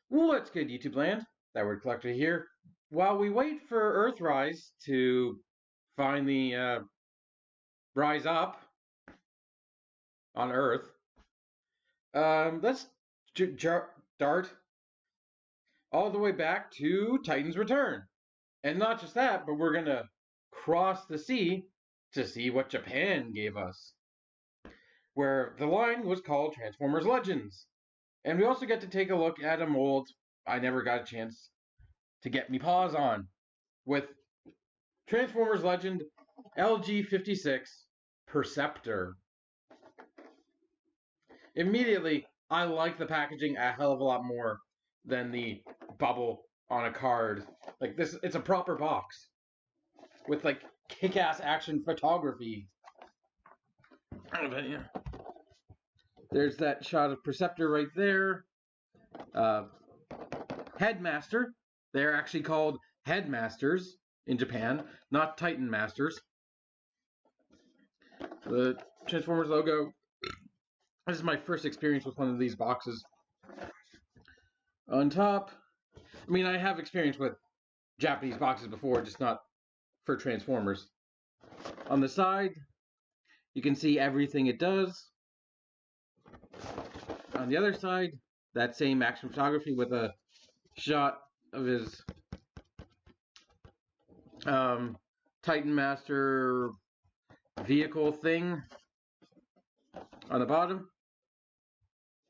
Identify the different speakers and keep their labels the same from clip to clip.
Speaker 1: What's good, YouTube land? That word collector here. While we wait for Earthrise to finally rise up on Earth, let's dart all the way back to Titan's return. And not just that, but we're going to cross the sea to see what Japan gave us, where the line was called Transformers Legends. And we also get to take a look at a mold I never got a chance to get me paws on, with Transformers Legend LG56 Perceptor. Immediately, I like the packaging a hell of a lot more than the bubble on a card. Like this, it's a proper box with like kick-ass action photography. Yeah. There's that shot of Perceptor right there. Headmaster. They're actually called Headmasters in Japan, not Titan Masters. The Transformers logo. This is my first experience with one of these boxes. On top, I mean, I have experience with Japanese boxes before, just not for Transformers. On the side, you can see everything it does. On the other side, that same action photography with a shot of his Titan Master vehicle thing on the bottom.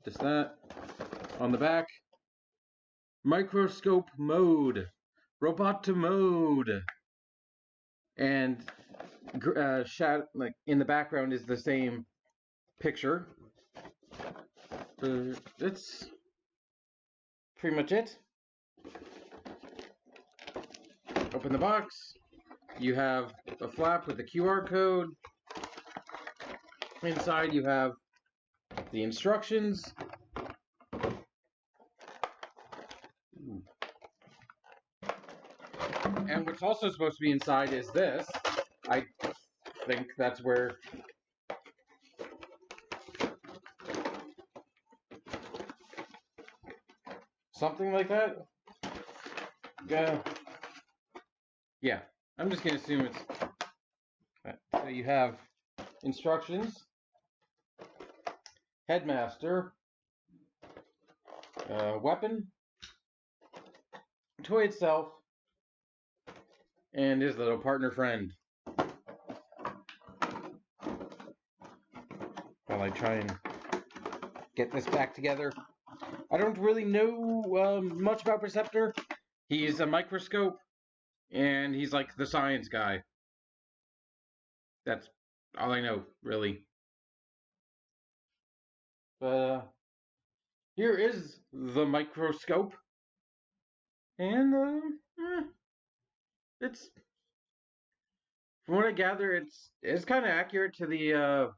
Speaker 1: Just that. On the back, microscope mode, robot to mode, and like in the background is the same picture. That's pretty much it. Open the box. You have a flap with the QR code. Inside you have the instructions. And what's also supposed to be inside is this. I think that's where something like that. Yeah, I'm just gonna assume it's so you have instructions, Headmaster, weapon, toy itself, and his little partner friend. While I try and get this back together, I don't really know much about Perceptor. He's a microscope, and he's like the science guy. That's all I know, really. But here is the microscope, and it's, from what I gather, it's kind of accurate to the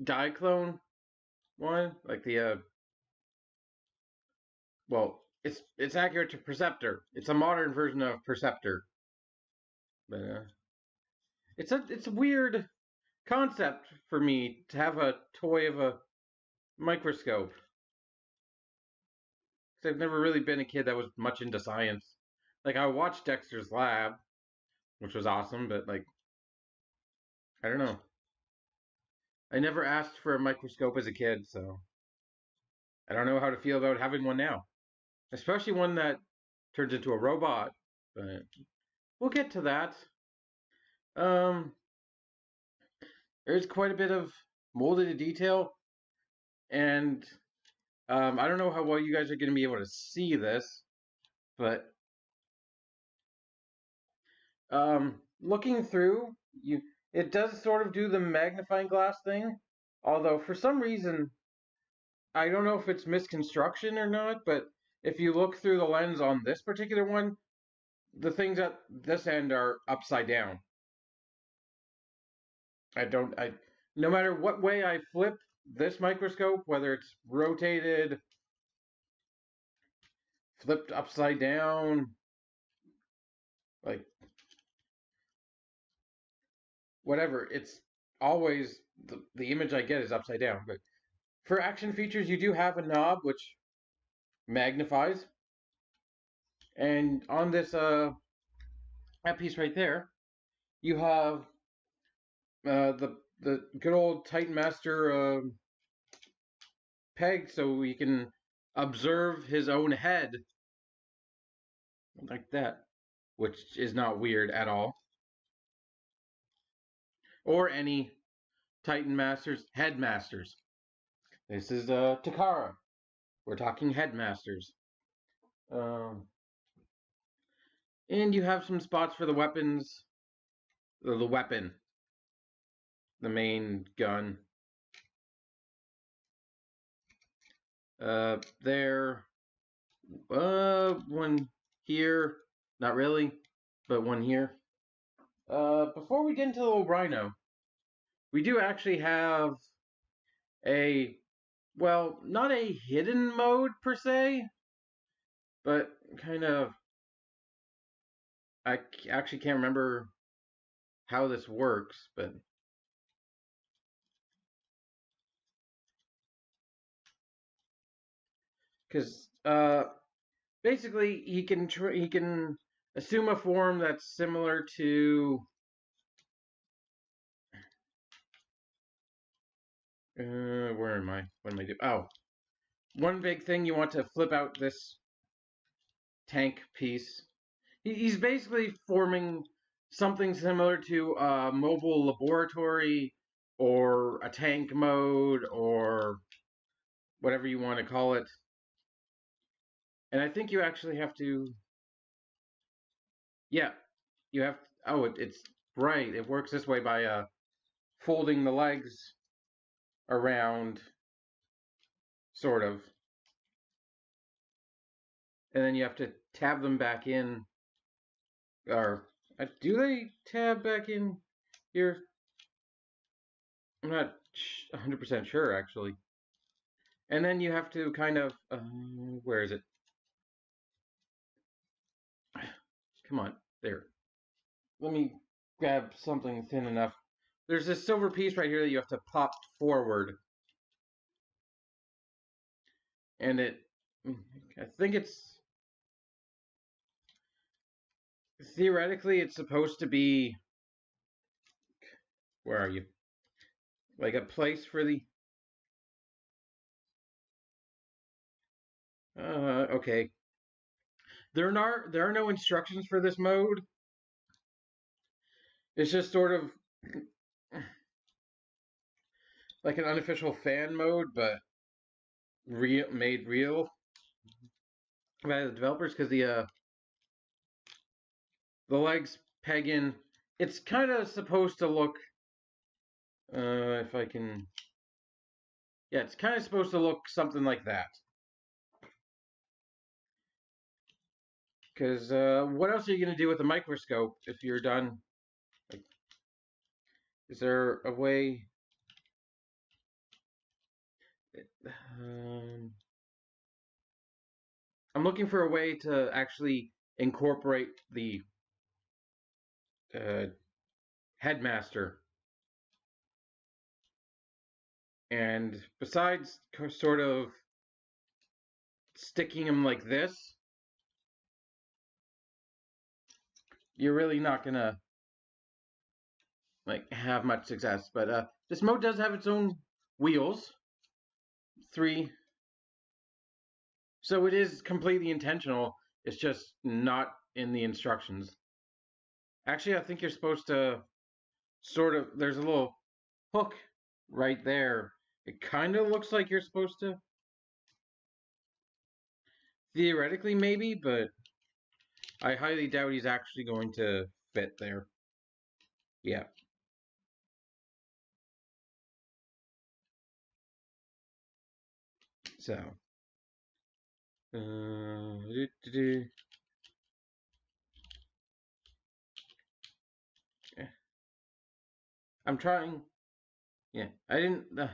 Speaker 1: Diaclone one, like the well, it's accurate to Perceptor. It's a modern version of Perceptor, but it's a weird concept for me to have a toy of a microscope. Because I've never really been a kid that was much into science. Like, I watched Dexter's Lab, which was awesome, but like, I don't know. I never asked for a microscope as a kid, so I don't know how to feel about having one now. Especially one that turns into a robot, but we'll get to that. There's quite a bit of molded detail, and I don't know how well you guys are going to be able to see this, but looking through, it does sort of do the magnifying glass thing, although for some reason, I don't know if it's misconstruction or not, but if you look through the lens on this particular one, the things at this end are upside down. No matter what way I flip this microscope, whether it's rotated, flipped upside down, like whatever, it's always the image I get is upside down. But for action features, you do have a knob which magnifies. And on this that piece right there, you have the good old Titan Master peg, so you can observe his own head like that, which is not weird at all. Or any Titan Masters, Headmasters. This is Takara. We're talking Headmasters. And you have some spots for the weapons. The weapon. The main gun. There. One here. Not really, but one here. Before we get into the little rhino, we do actually have a, well, not a hidden mode per se, but kind of, I actually can't remember how this works, but because basically he can assume a form that's similar to where am I? What am I doing? Oh, one big thing, you want to flip out this tank piece. He's basically forming something similar to a mobile laboratory or a tank mode or whatever you want to call it. And I think you actually have to, yeah, you have, oh, it's right. It works this way by folding the legs around, sort of. And then you have to tab them back in, or do they tab back in here? I'm not 100% sure, actually. And then you have to kind of, where is it? Come on, there. Let me grab something thin enough. There's this silver piece right here that you have to pop forward. And I think it's, theoretically, it's supposed to be, where are you? Like a place for the, okay. There are no instructions for this mode. It's just sort of like an unofficial fan mode, but made real by the developers, because the legs peg in. It's kind of supposed to look, if I can, yeah, it's kind of supposed to look something like that. Because what else are you going to do with a microscope if you're done? Like, is there a way? I'm looking for a way to actually incorporate the headmaster. And besides sort of sticking him like this, you're really not gonna like have much success. But this mode does have its own wheels, 3. So it is completely intentional. It's just not in the instructions. Actually, I think you're supposed to sort of, there's a little hook right there. It kind of looks like you're supposed to. Theoretically, maybe, but I highly doubt he's actually going to fit there. Yeah. So. I'm trying. Yeah, I didn't. Now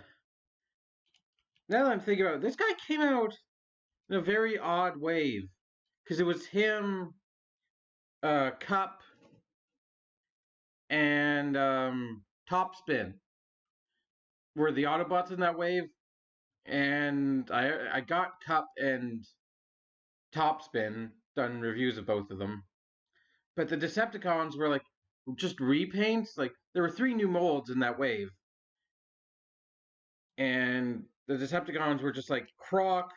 Speaker 1: that I'm thinking about it, this guy came out in a very odd wave, because it was him, Cup, and Topspin were the Autobots in that wave, and I got Cup and Topspin, done reviews of both of them. But the Decepticons were like just repaints. Like there were 3 new molds in that wave, and the Decepticons were just like Croc,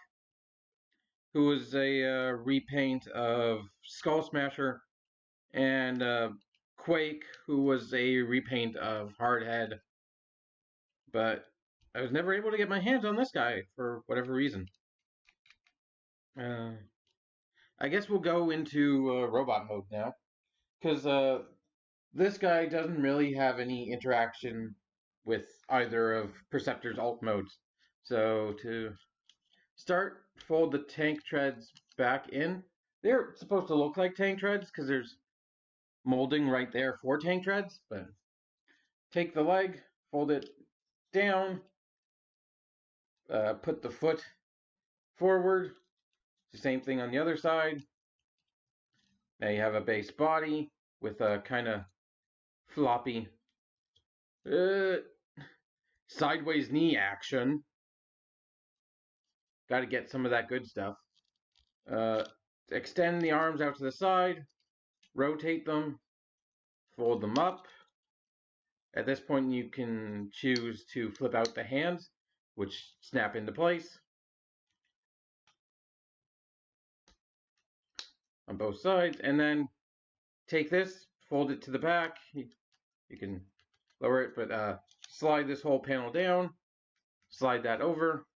Speaker 1: who was a repaint of Skull Smasher, and Quake, who was a repaint of Hardhead. But I was never able to get my hands on this guy for whatever reason. I guess we'll go into robot mode now, because this guy doesn't really have any interaction with either of Perceptor's alt modes. So to start, fold the tank treads back in. They're supposed to look like tank treads because there's molding right there for tank treads, but take the leg, fold it down, put the foot forward. The same thing on the other side. Now you have a base body with a kind of floppy sideways knee action. Got to get some of that good stuff. Extend the arms out to the side, rotate them, fold them up. At this point, you can choose to flip out the hands, which snap into place on both sides, and then take this, fold it to the back. You can lower it, but slide this whole panel down, slide that over,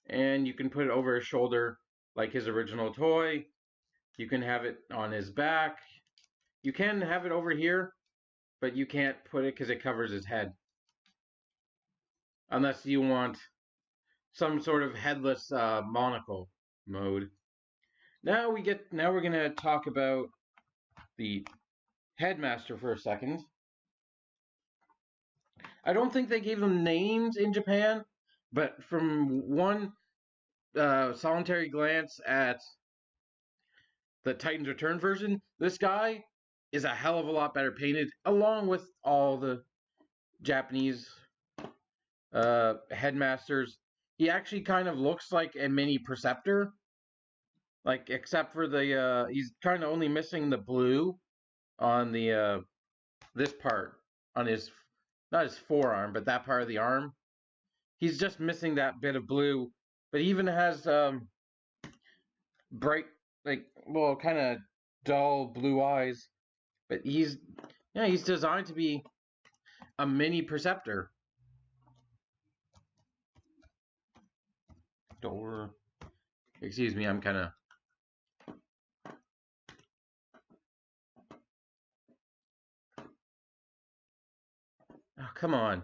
Speaker 1: and you can put it over his shoulder like his original toy. You can have it on his back. You can have it over here, but you can't put it because it covers his head. Unless you want some sort of headless monocle mode. Now we're gonna talk about the Headmaster for a second. I don't think they gave them names in Japan, but from one solitary glance at the Titans Return version, this guy is a hell of a lot better painted, along with all the Japanese headmasters. He actually kind of looks like a mini Perceptor, like except for the he's kind of only missing the blue on the this part on his, not his forearm, but that part of the arm. He's just missing that bit of blue, but he even has bright, like, well, kind of dull blue eyes. But he's designed to be a mini Perceptor. Door. Excuse me, I'm kind of. Oh, come on.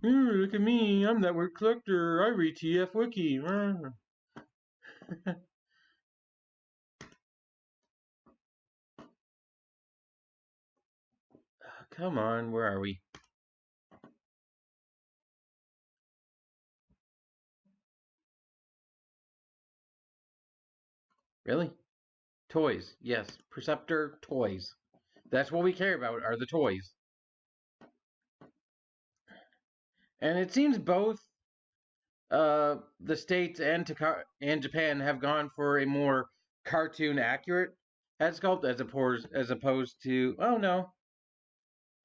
Speaker 1: Look at me, I'm that word collector. I read TF Wiki. Come on, where are we? Really? Toys. Yes, Perceptor toys. That's what we care about, are the toys. And it seems both the States and Japan have gone for a more cartoon accurate head sculpt as opposed to, oh no.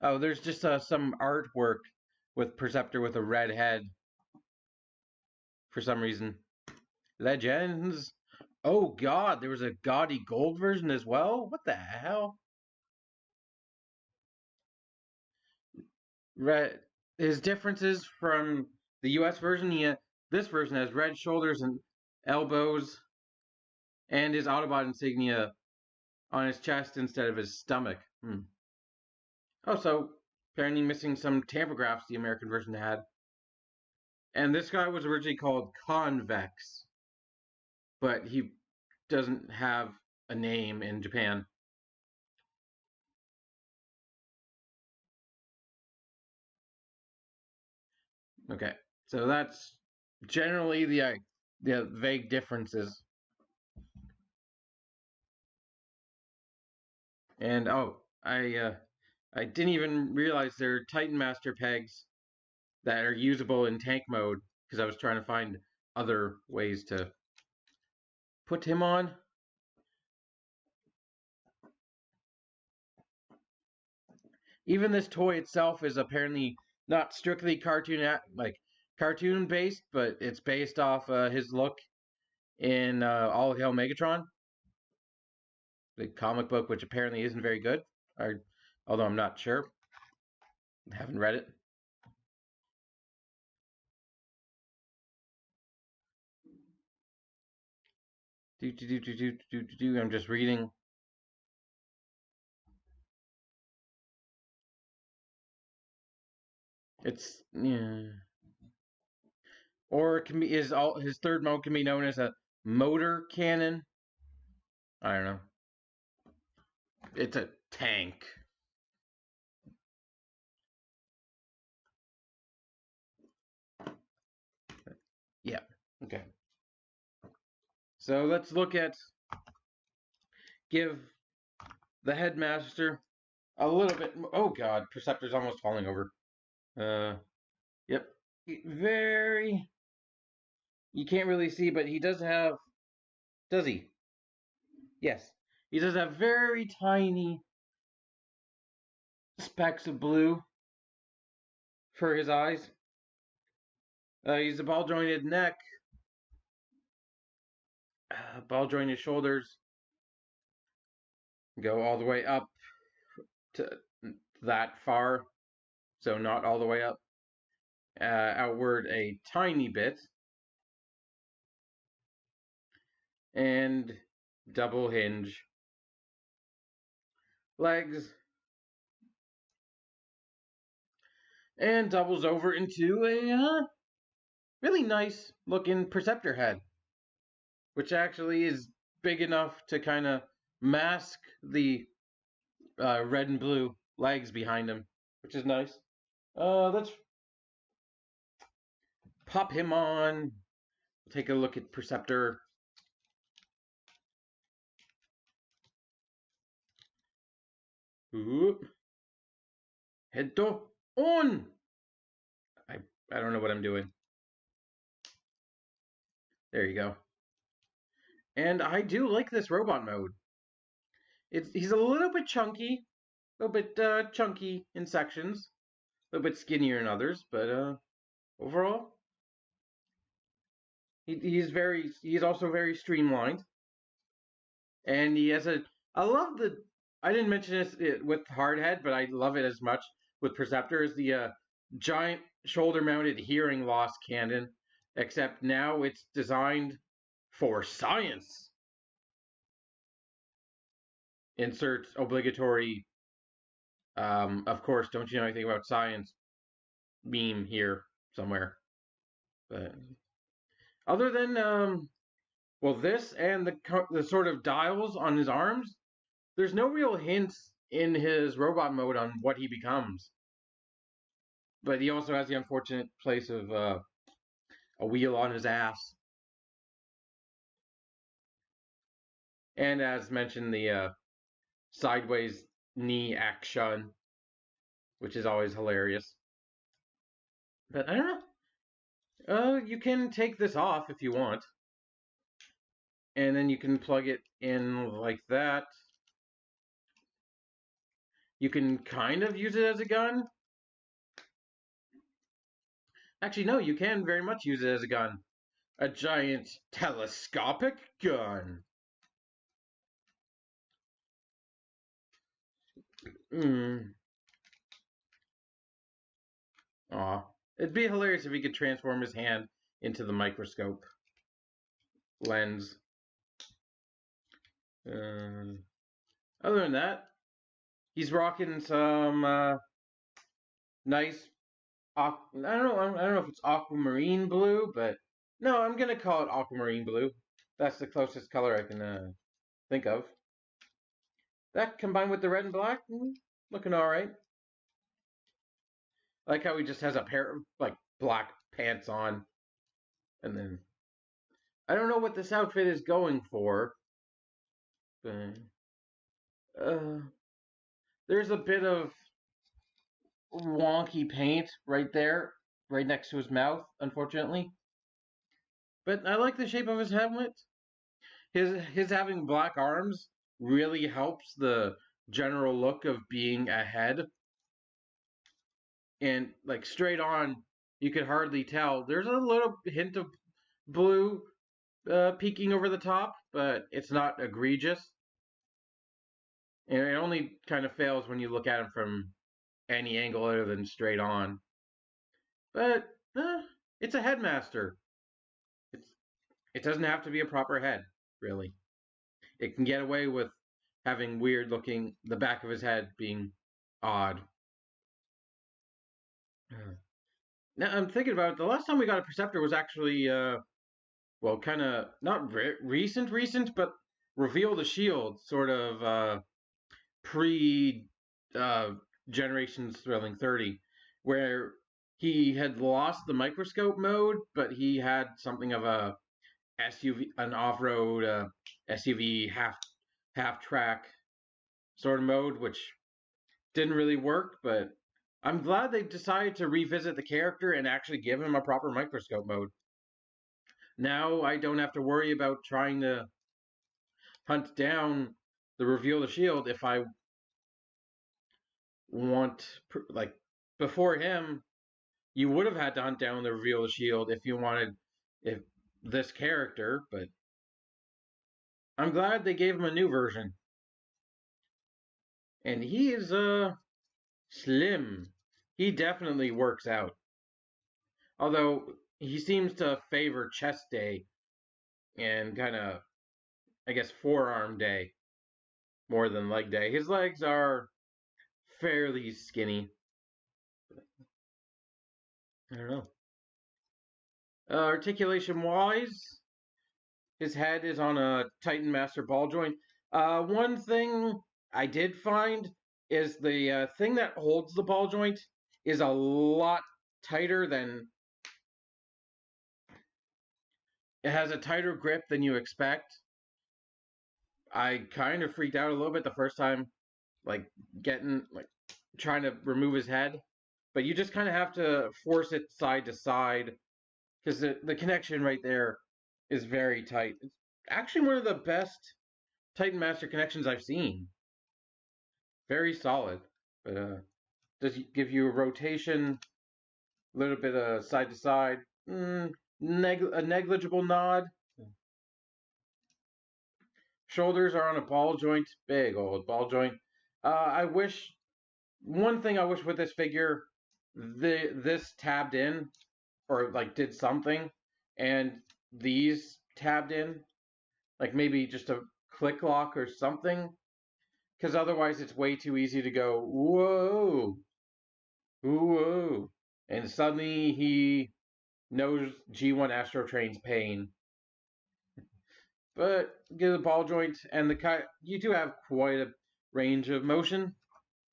Speaker 1: Oh, there's just some artwork with Perceptor with a red head for some reason. Legends. Oh god, there was a gaudy gold version as well? What the hell? Red. His differences from the US version, this version has red shoulders and elbows, and his Autobot insignia on his chest instead of his stomach. Oh, so apparently missing some tampographs the American version had. And this guy was originally called Convex, but he doesn't have a name in Japan. Okay, so that's generally the vague differences. And oh, I didn't even realize there are Titan Master pegs that are usable in tank mode because I was trying to find other ways to put him on. Even this toy itself is apparently not strictly cartoon based, but it's based off his look in All Hail Megatron, the comic book, which apparently isn't very good. Although I'm not sure, I haven't read it. I'm just reading. It's yeah. Or it can be his third mode can be known as a motor cannon. I don't know. It's a tank. Yeah. Okay. So let's give the headmaster a little bit. Oh God, Perceptor's almost falling over. Yep. Very. You can't really see, but he does have. Does he? Yes. He does have very tiny specks of blue for his eyes. He's a ball jointed neck, ball jointed shoulders, go all the way up to that far, so not all the way up, outward a tiny bit, and double hinge legs, and doubles over into a really nice looking Perceptor head, which actually is big enough to kind of mask the red and blue legs behind him, which is nice. Let's pop him on. Take a look at Perceptor. Ooh. Head on. I don't know what I'm doing. There you go. And I do like this robot mode. He's a little bit chunky, a little bit chunky in sections, a little bit skinnier in others, but overall, he's also very streamlined, and he has a. I love the. I didn't mention this with Hardhead, but I love it as much with Perceptor is the giant shoulder-mounted hearing loss cannon, except now it's designed for science. Insert obligatory. Of course, don't you know anything about science? Meme here somewhere. But other than well, this and the sort of dials on his arms, there's no real hints in his robot mode on what he becomes. But he also has the unfortunate place of a wheel on his ass, and as mentioned, the sideways knee action, which is always hilarious. But I don't know. You can take this off if you want. And then you can plug it in like that. You can kind of use it as a gun. Actually, no, you can very much use it as a gun. A giant telescopic gun. Aw. It'd be hilarious if he could transform his hand into the microscope lens. Other than that, he's rocking some nice. I don't know. I don't know if it's aquamarine blue, but no, I'm gonna call it aquamarine blue. That's the closest color I can think of. That combined with the red and black, looking all right. I like how he just has a pair of like black pants on, and then I don't know what this outfit is going for, but uh, there's a bit of wonky paint right there, right next to his mouth, unfortunately. But I like the shape of his helmet. His having black arms really helps the general look of being a head. And like straight on, you could hardly tell. There's a little hint of blue peeking over the top, but it's not egregious. And it only kind of fails when you look at him from any angle other than straight on. But it's a headmaster. It's it doesn't have to be a proper head, really. It can get away with having weird looking the back of his head being odd. Now I'm thinking about it. The last time we got a Perceptor was actually well, kind of not recent, but reveal the shield, sort of pre uh, Generations Thrilling 30, where he had lost the microscope mode, but he had something of a SUV, an off-road SUV half track sort of mode, which didn't really work. But I'm glad they decided to revisit the character and actually give him a proper microscope mode. Now I don't have to worry about trying to hunt down the reveal the shield if I want, like, before him you would have had to hunt down the reveal the shield if you wanted if this character, but I'm glad they gave him a new version. And he is slim. He definitely works out. Although he seems to favor chest day and kind of, I guess, forearm day more than leg day. His legs are fairly skinny. I don't know. Articulation wise, his head is on a Titan Master ball joint. One thing I did find is the thing that holds the ball joint is a lot tighter than it has a tighter grip than you expect. I kind of freaked out a little bit the first time, like getting like trying to remove his head, but you just kind of have to force it side to side because the connection right there is very tight. It's actually one of the best Titan Master connections I've seen. Very solid, but does give you a rotation, a little bit of side to side, a negligible nod. Shoulders are on a ball joint, big old ball joint. I wish one thing I wish with this figure, this tabbed in or like did something, and these tabbed in, like maybe just a click lock or something, because otherwise it's way too easy to go whoa, whoa, and suddenly he knows G1 Astro Train's pain. But get the ball joint and you do have quite a range of motion.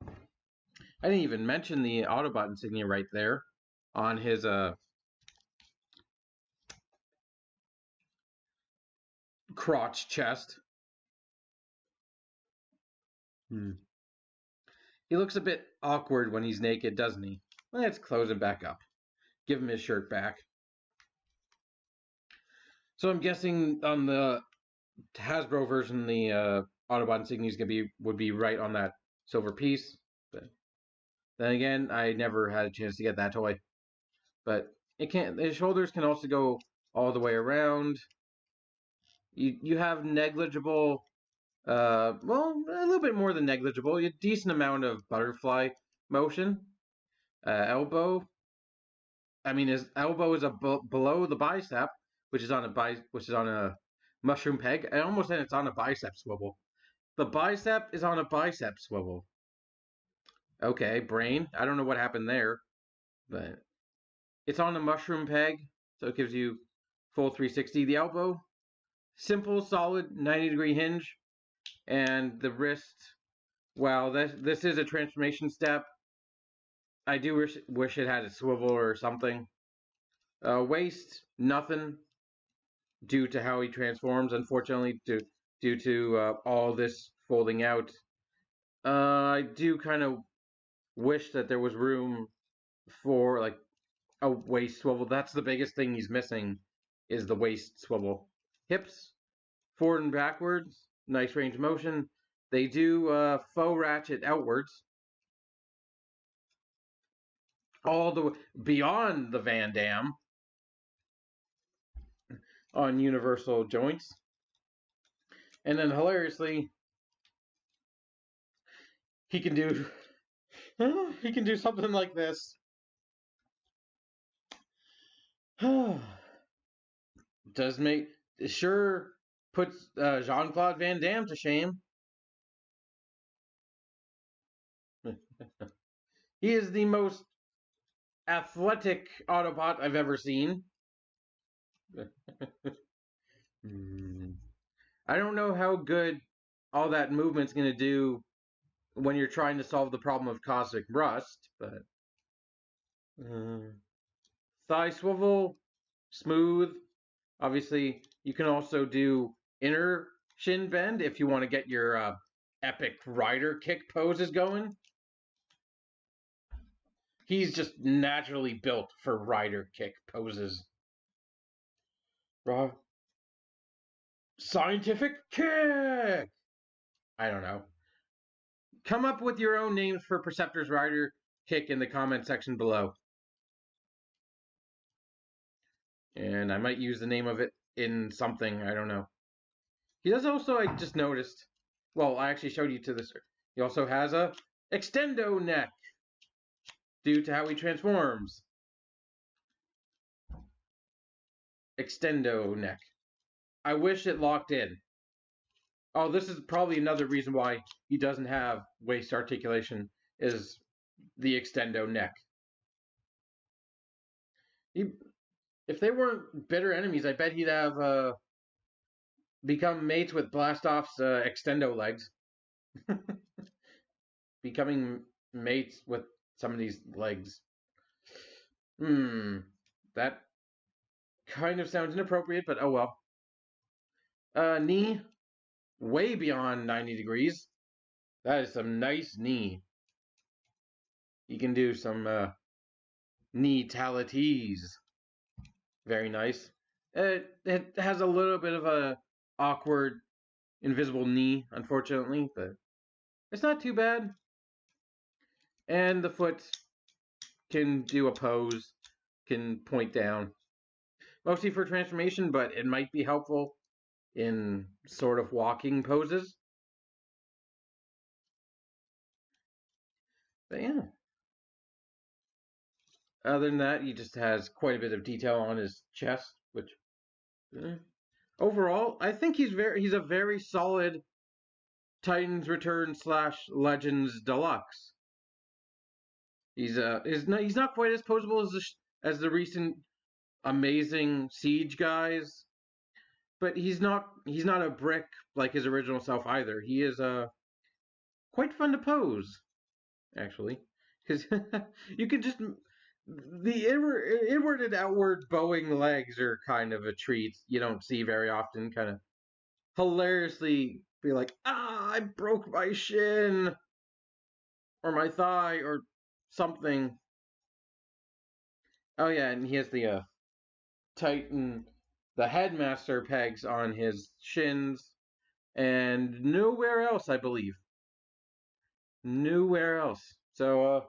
Speaker 1: I didn't even mention the Autobot insignia right there on his crotch chest. He looks a bit awkward when he's naked, doesn't he? Let's close him back up. Give him his shirt back. So I'm guessing on the Hasbro version, the Autobot insignia would be right on that silver piece. But then again, I never had a chance to get that toy. But it can his shoulders can also go all the way around. You have negligible, well, a little bit more than negligible, a decent amount of butterfly motion. Elbow. I mean, his elbow is below the bicep, which is on a mushroom peg. I almost said it's on a bicep swivel. The bicep is on a bicep swivel. Okay, brain. I don't know what happened there, but it's on a mushroom peg, so it gives you full 360. The elbow, simple, solid 90-degree hinge, and the wrist. Well, this is a transformation step. I do wish it had a swivel or something. Waist, nothing, due to how he transforms. Unfortunately, due to all this folding out. I do kind of wish that there was room for like a waist swivel. That's the biggest thing he's missing is the waist swivel. Hips, forward and backwards, nice range of motion. They do faux ratchet outwards, all the way beyond the Van Dam on universal joints. And then hilariously, he can do something like this. Does make sure puts Jean-Claude Van Damme to shame. He is the most athletic Autobot I've ever seen. I don't know how good all that movement's going to do when you're trying to solve the problem of cosmic rust, but thigh swivel, smooth. Obviously, you can also do inner shin bend if you want to get your epic rider kick poses going. He's just naturally built for rider kick poses. Raw scientific kick. I don't know. Come up with your own names for Perceptor's rider kick in the comment section below. And I might use the name of it in something. I don't know. He does also, I just noticed. Well, I actually showed you to this. He also has a extendo neck due to how he transforms. Extendo neck. I wish it locked in. Oh, this is probably another reason why he doesn't have waist articulation is the extendo neck. If they weren't bitter enemies, I bet he'd have become mates with Blastoff's extendo legs. Becoming mates with some of these legs. That kind of sounds inappropriate, but oh well. Knee, way beyond 90 degrees. That is some nice knee. You can do some knee talities. Very nice. It has a little bit of a awkward invisible knee, unfortunately, but it's not too bad. And the foot can do a pose, can point down. Mostly for transformation, but it might be helpful in sort of walking poses. But yeah. Other than that, he just has quite a bit of detail on his chest, which overall, I think he's a very solid Titans Return / Legends Deluxe. He's not quite as posable as the recent amazing Siege guys, but he's not a brick like his original self either. He is quite fun to pose, actually, because you can just the inwarded outward bowing legs are kind of a treat you don't see very often. Kind of hilariously be like, I broke my shin or my thigh or something. Oh yeah, and he has the Titan, the headmaster pegs on his shins, and nowhere else, I believe. Nowhere else. So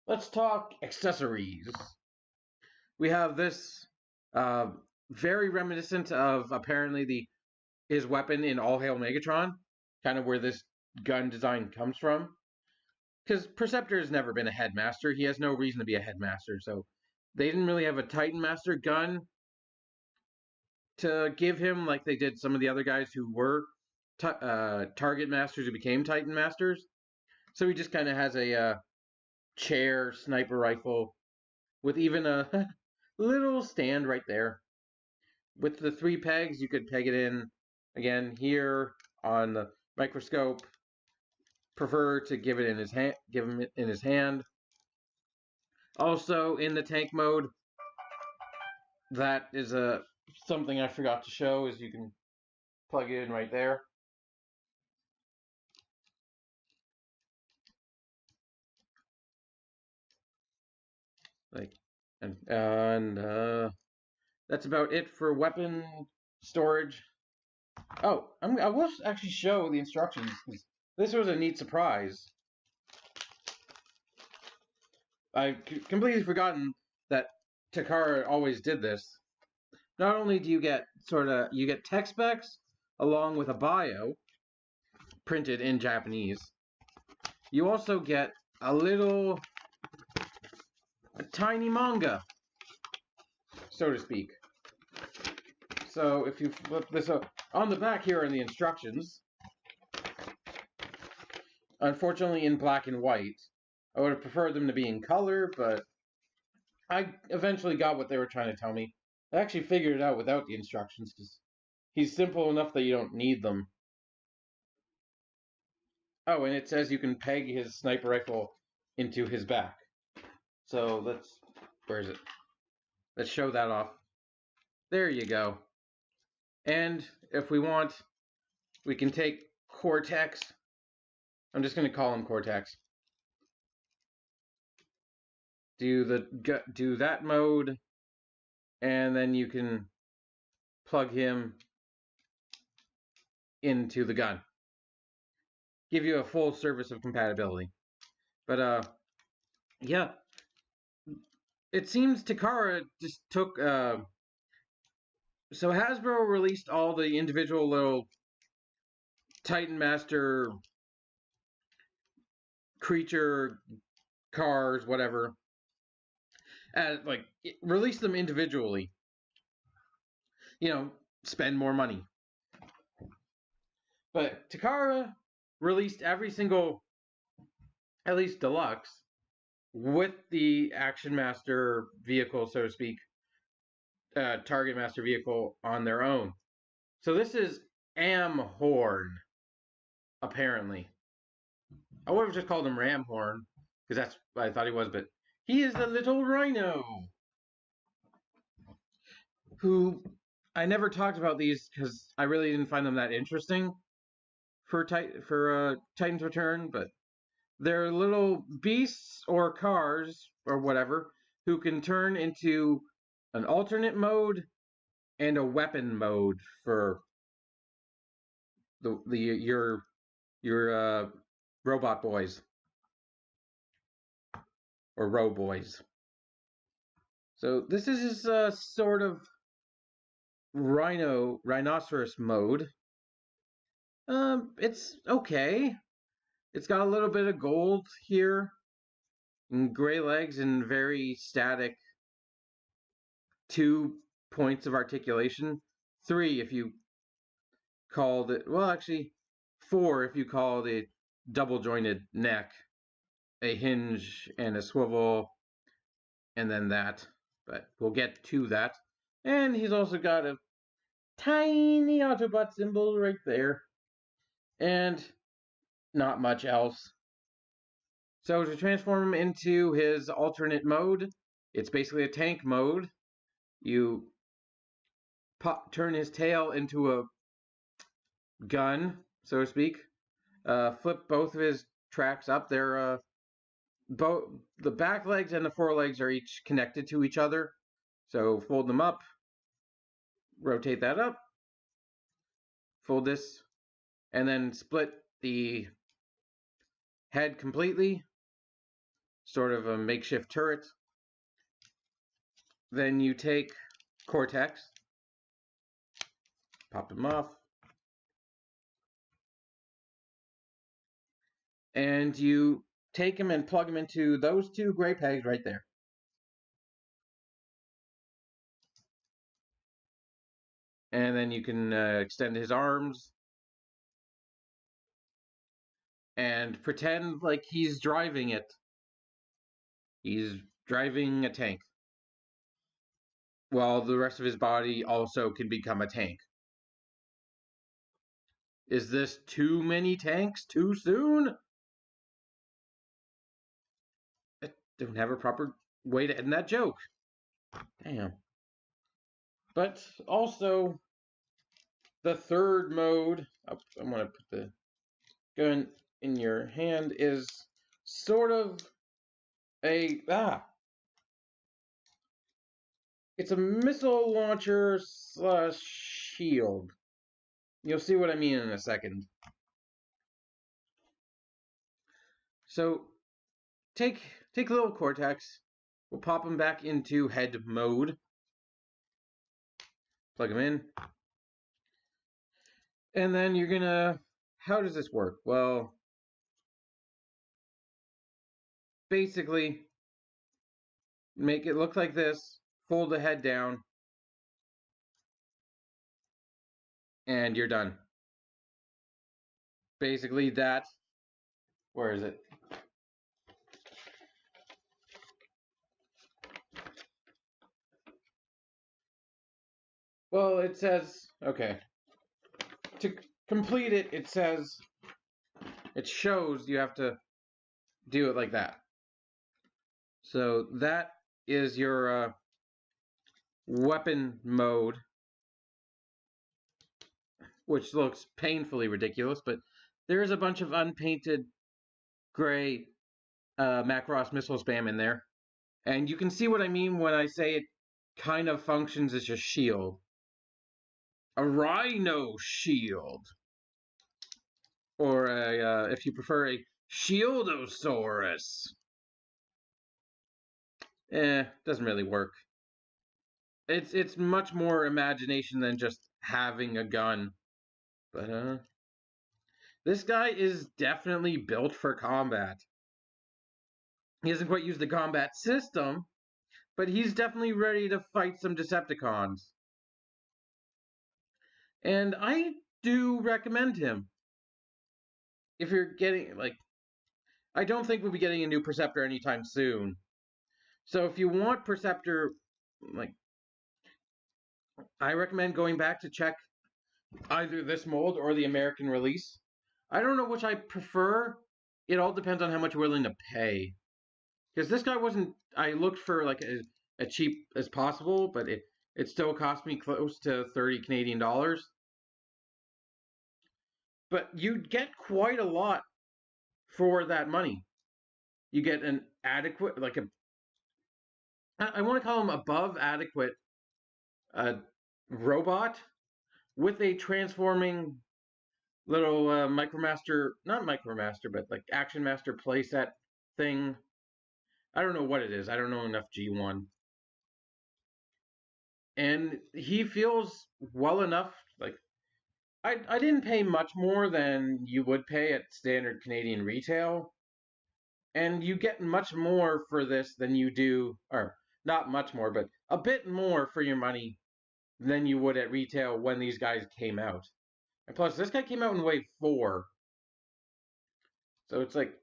Speaker 1: let's talk accessories. We have this very reminiscent of apparently his weapon in All Hail Megatron, kind of where this gun design comes from. Because Perceptor has never been a headmaster. He has no reason to be a headmaster. So they didn't really have a Titan Master gun to give him like they did some of the other guys who were Target Masters who became Titan Masters. So he just kind of has a chair sniper rifle with even a little stand right there. With the 3 pegs, you could peg it in again here on the microscope. Prefer to give it in his hand. Give him it in his hand. Also in the tank mode, that is something I forgot to show. Is you can plug it in right there. Like and that's about it for weapon storage. Oh, I will actually show the instructions. This was a neat surprise. I've completely forgotten that Takara always did this. Not only do you get you get tech specs along with a bio printed in Japanese, you also get a tiny manga, so to speak. So if you flip this up, on the back here are the instructions. Unfortunately in black and white. I would have preferred them to be in color, but I eventually got what they were trying to tell me. I actually figured it out without the instructions because he's simple enough that you don't need them. Oh, and it says you can peg his sniper rifle into his back. So where is it? Let's show that off. There you go. And if we want, we can take Cortex. I'm just going to call him Cortex. Do that mode, and then you can plug him into the gun. Give you a full service of compatibility. But yeah, it seems Takara just took so Hasbro released all the individual little Titan Master creature cars, whatever, release them individually. Spend more money. But Takara released every single, at least deluxe, with the Action Master vehicle, so to speak, Target Master vehicle on their own. So this is Amhorn, apparently. I would have just called him Ramhorn, because that's what I thought he was, but he is the little rhino. Who, I never talked about these because I really didn't find them that interesting for Titan's Return, but they're little beasts or cars or whatever who can turn into an alternate mode and a weapon mode for your robot boys or row boys. So this is his sort of rhinoceros mode. It's okay. It's got a little bit of gold here, and gray legs, and very static 2 points of articulation. 3 if you called it, well, actually 4 if you called it double jointed neck, a hinge and a swivel, and then that. But we'll get to that. And he's also got a tiny Autobot symbol right there. And not much else. So to transform him into his alternate mode, it's basically a tank mode. You turn his tail into a gun, so to speak. Flip both of his tracks up. They're both the back legs and the forelegs are each connected to each other. So fold them up, rotate that up, fold this, and then split the head completely. Sort of a makeshift turret. Then you take Cortex, pop him off, and you take him and plug him into those 2 gray pegs right there. And then you can extend his arms and pretend like he's driving it. He's driving a tank. While the rest of his body also can become a tank. Is this too many tanks too soon? I don't have a proper way to end that joke. Damn. But also, the third mode, I'm going to put the gun in your hand, is sort of It's a missile launcher / shield. You'll see what I mean in a second. So take little Cortex. We'll pop him back into head mode. Plug him in. And then you're gonna, how does this work? Well, basically, make it look like this, fold the head down, and you're done. Basically that, where is it? Well, it says, okay. To complete it, it says, it shows you have to do it like that. So that is your weapon mode, which looks painfully ridiculous, but there is a bunch of unpainted gray Macross missile spam in there. And you can see what I mean when I say it kind of functions as a shield. A rhino shield. Or if you prefer, a shieldosaurus. Doesn't really work. It's much more imagination than just having a gun. But this guy is definitely built for combat. He hasn't quite used the combat system, but he's definitely ready to fight some Decepticons. And I do recommend him. If you're getting, like, I don't think we'll be getting a new Perceptor anytime soon. So if you want Perceptor, like, I recommend going back to check either this mold or the American release. I don't know which I prefer. It all depends on how much you're willing to pay. Because this guy wasn't, I looked for like a cheap as possible, but it still cost me close to 30 Canadian dollars. But you get quite a lot for that money. You get an adequate, like I want to call him above adequate robot with a transforming little Micromaster, not Micromaster, but like Action Master playset thing. I don't know what it is. I don't know enough G1. And he feels well enough. Like, I didn't pay much more than you would pay at standard Canadian retail. And you get much more for this than you do, or not much more, but a bit more for your money than you would at retail when these guys came out. And plus, this guy came out in wave 4. So it's like,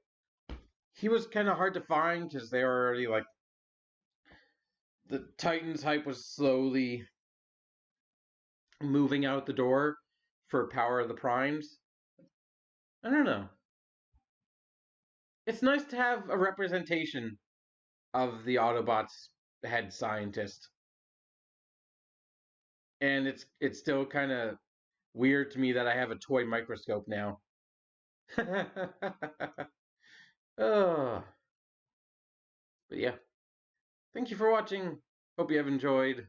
Speaker 1: he was kind of hard to find because they were already like, the Titans hype was slowly moving out the door for Power of the Primes. I don't know. It's nice to have a representation of the Autobots' head scientist. And it's still kind of weird to me that I have a toy microscope now. Oh. But yeah. Thank you for watching. Hope you have enjoyed.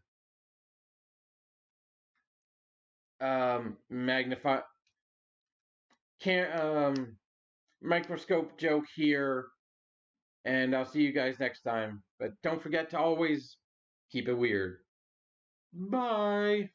Speaker 1: Magnify microscope joke here, and I'll see you guys next time. But don't forget to always keep it weird. Bye.